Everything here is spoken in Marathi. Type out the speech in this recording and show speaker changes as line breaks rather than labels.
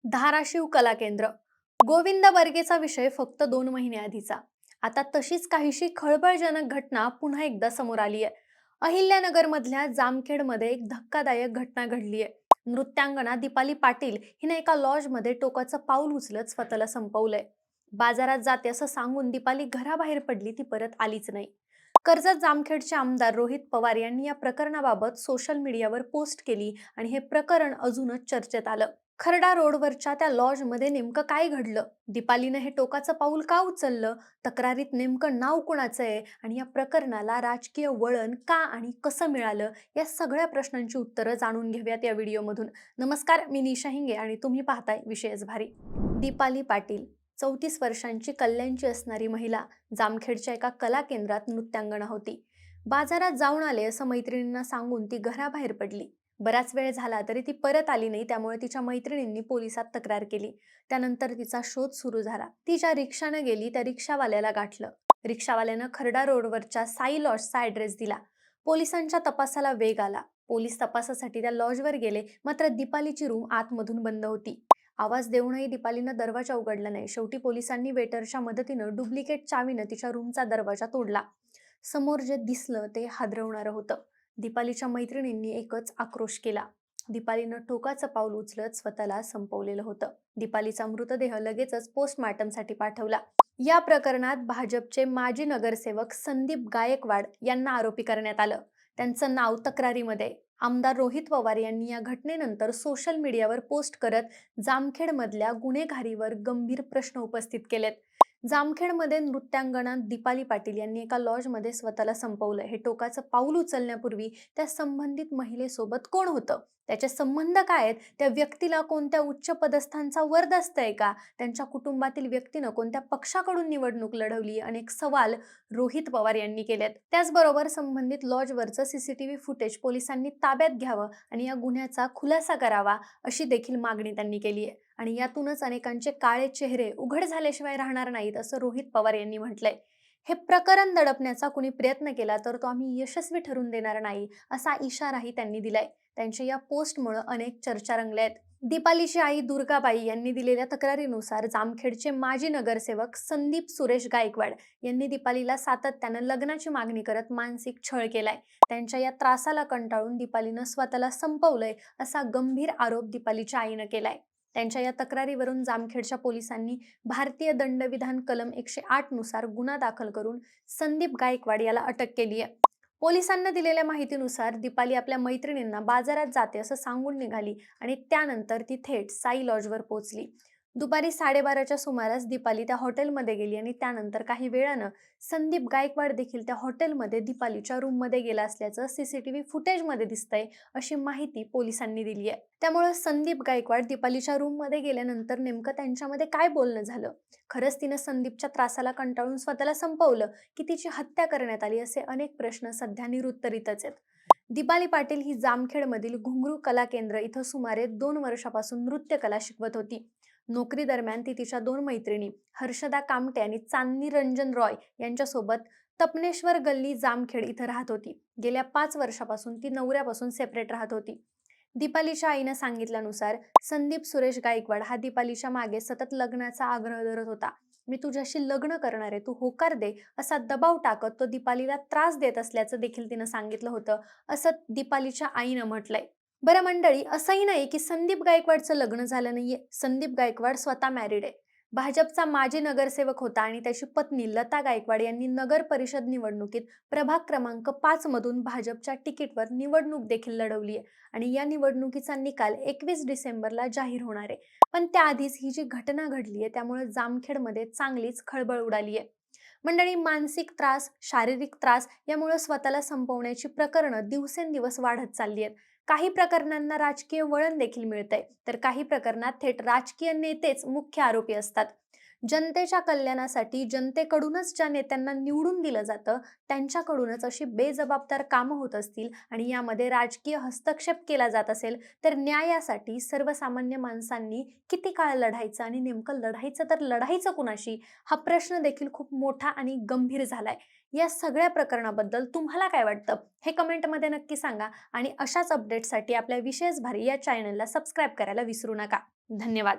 धाराशिव कला केंद्र. गोविंद बर्गेचा विषय फक्त 2 महिने आधीचा. आता तशीच काहीशी खळबळजनक घटना पुन्हा एकदा समोर आली आहे. अहिल्यानगरमधल्या जामखेडमध्ये एक धक्कादायक घटना घडली आहे. नृत्यांगना दीपाली पाटील हिने एका लॉजमध्ये टोकाचं पाऊल उचलत स्वतःला संपवलंय. बाजारात जाते असं सांगून दीपाली घराबाहेर पडली, ती परत आलीच नाही. कर्जत जामखेडचे आमदार रोहित पवार यांनी या प्रकरणाबाबत सोशल मीडियावर पोस्ट केली आणि हे प्रकरण अजूनच चर्चेत आलं. खर्डा रोडवरच्या त्या लॉजमध्ये नेमकं काय घडलं? दीपालीनं हे टोकाचं पाऊल का उचललं? तक्रारीत नेमकं नाव कुणाचं आहे आणि या प्रकरणाला राजकीय वळण का आणि कसं मिळालं? या सगळ्या प्रश्नांची उत्तरं जाणून घेऊयात या व्हिडिओमधून. नमस्कार, मी निशा हिंगे आणि तुम्ही पाहताय विशेष भारी. दीपाली पाटील 34 वर्षांची, कल्याणची असणारी महिला, जामखेडच्या एका कला केंद्रात नृत्यांगना होती. बाजारात जाऊन आले असं मैत्रिणींना सांगून ती घराबाहेर पडली. बराच वेळ झाला तरी ती परत आली नाही, त्यामुळे तिच्या मैत्रिणींनी पोलिसात तक्रार केली. त्यानंतर तिचा शोध सुरू झाला. ती ज्या रिक्षाने गेली त्या रिक्षावाल्याला गाठलं. रिक्षावाल्यानं खर्डा रोडवरच्या साई लॉजचा ॲड्रेस दिला. पोलिसांच्या तपासाला वेग आला. पोलीस तपासासाठी त्या लॉजवर गेले, मात्र दीपालीची रूम आतमधून बंद होती. आवाज देऊनही दीपालीनं दरवाजा उघडला नाही. शेवटी पोलिसांनी वेटरच्या मदतीनं डुप्लिकेट चावीनं तिच्या रूमचा दरवाजा तोडला. समोर जे दिसलं ते हादरवणारं होतं. दीपालीच्या मैत्रिणींनी एकच आक्रोश केला. दीपालीनं टोकाचं पाऊल उचलत स्वतःला संपवलेलं होतं. दीपालीचा मृतदेह लगेचच पोस्टमार्टमसाठी पाठवला. या प्रकरणात भाजपचे माजी नगरसेवक संदीप गायकवाड यांना आरोपी करण्यात आलं. त्यांचं नाव तक्रारीमध्ये आहे. आमदार रोहित पवार यांनी या घटनेनंतर सोशल मीडियावर पोस्ट करत जामखेडमधल्या गुन्हेगारीवर गंभीर प्रश्न उपस्थित केलेत. जामखेडमध्ये नृत्यांगना दीपाली पाटील यांनी एका लॉजमध्ये स्वतःला संपवलं. हे टोकाचं पाऊल उचलण्यापूर्वी त्या संबंधित महिलेसोबत कोण होतं? त्याचे संबंध काय आहेत? त्या व्यक्तीला कोणत्या उच्च पदस्थांचा वरदस्त आहे का? त्यांच्या कुटुंबातील व्यक्तीनं कोणत्या पक्षाकडून निवडणूक लढवली? अनेक सवाल रोहित पवार यांनी केलेत. त्याचबरोबर संबंधित लॉजवरचं सीसीटीव्ही फुटेज पोलिसांनी ताब्यात घ्यावं आणि या गुन्ह्याचा खुलासा करावा, अशी देखील मागणी त्यांनी केली आहे. आणि यातूनच अनेकांचे काळे चेहरे उघड झाल्याशिवाय राहणार नाहीत, असं रोहित पवार यांनी म्हटलंय. हे प्रकरण दडपण्याचा कुणी प्रयत्न केला तर तो आम्ही यशस्वी ठरून देणार नाही, असा इशाराही त्यांनी दिलाय. त्यांच्या या पोस्टमुळे अनेक चर्चा रंगल्या आहेत. दीपालीची आई दुर्गाबाई यांनी दिलेल्या तक्रारीनुसार जामखेडचे माजी नगरसेवक संदीप सुरेश गायकवाड यांनी दीपालीला सातत्यानं लग्नाची मागणी करत मानसिक छळ केलाय. त्यांच्या या त्रासाला कंटाळून दीपालीनं स्वतःला संपवलंय, असा गंभीर आरोप दीपालीच्या आईनं केलाय. त्यांच्या या तक्रारीवरून जामखेडच्या पोलिसांनी भारतीय दंडविधान कलम 108 नुसार गुन्हा दाखल करून संदीप गायकवाड याला अटक केली आहे. पोलिसांना दिलेल्या माहितीनुसार दीपाली आपल्या मैत्रिणींना बाजारात जाते असं सांगून निघाली आणि त्यानंतर ती थेट साई लॉजवर पोहोचली. दुपारी 12:30च्या सुमारास दीपाली त्या हॉटेलमध्ये गेली आणि त्यानंतर काही वेळानं संदीप गायकवाड देखील त्या हॉटेलमध्ये दीपालीच्या रूममध्ये गेला असल्याचं सीसीटीव्ही फुटेजमध्ये दिसतंय, अशी माहिती पोलिसांनी दिली आहे. त्यामुळे संदीप गायकवाड दीपालीच्या रूममध्ये गेल्यानंतर नेमकं त्यांच्यामध्ये काय बोलणं झालं? खरंच तिनं संदीपच्या त्रासाला कंटाळून स्वतःला संपवलं की तिची हत्या करण्यात आली? असे अनेक प्रश्न सध्या निरुत्तरितच आहेत. दीपाली पाटील ही जामखेडमधील घुंगरू कला केंद्र इथं सुमारे 2 वर्षापासून नृत्य कला शिकवत होती. नोकरी दरम्यान ती तिच्या 2 मैत्रिणी हर्षदा कामटे आणि चांदनी रंजन रॉय यांच्यासोबत तपनेश्वर गल्ली जामखेड इथं राहत होती. गेल्या 5 वर्षापासून ती नवऱ्यापासून सेपरेट राहत होती. दीपालीच्या आईनं सांगितल्यानुसार संदीप सुरेश गायकवाड हा दीपालीच्या मागे सतत लग्नाचा आग्रह धरत होता. मी तुझ्याशी लग्न करणार आहे, तू होकार दे, असा दबाव टाकत तो दीपालीला त्रास देत असल्याचं देखील तिनं सांगितलं होतं, असं दीपालीच्या आईनं म्हटलंय. बरं मंडळी, असंही नाही की संदीप गायकवाडचं लग्न झालं नाहीये. संदीप गायकवाड स्वतः मॅरिड आहे. भाजपचा माजी नगरसेवक होता आणि त्याची पत्नी लता गायकवाड यांनी नगर परिषद निवडणुकीत प्रभाग क्रमांक 5 मधून भाजपच्या तिकीटवर निवडणूक देखील लढवली आहे आणि या निवडणुकीचा निकाल 21 डिसेंबरला जाहीर होणार आहे. पण त्याआधीच ही जी घटना घडली आहे त्यामुळे जामखेडमध्ये चांगलीच खळबळ उडाली आहे. मंडळी, मानसिक त्रास, शारीरिक त्रास यामुळे स्वतःला संपवण्याची प्रकरणं दिवसेंदिवस वाढत चालली आहेत. काही प्रकरणांना राजकीय वळण देखील मिळतंय, तर काही प्रकरणात थेट राजकीय नेतेच मुख्य आरोपी असतात. जनतेच्या कल्याणासाठी जनतेकडूनच ज्या नेत्यांना निवडून दिलं जातं त्यांच्याकडूनच अशी बेजबाबदार कामं होत असतील आणि यामध्ये राजकीय हस्तक्षेप केला जात असेल तर न्यायासाठी सर्वसामान्य माणसांनी किती काळ लढायचं आणि नेमकं लढायचं तर लढायचं कुणाशी, हा प्रश्न देखील खूप मोठा आणि गंभीर झालाय. या सगळ्या प्रकरणाबद्दल तुम्हाला काय वाटतं हे कमेंटमध्ये नक्की सांगा आणि अशाच अपडेट्ससाठी आपल्या विशेष भारी या चॅनलला सबस्क्राईब करायला विसरू नका. धन्यवाद.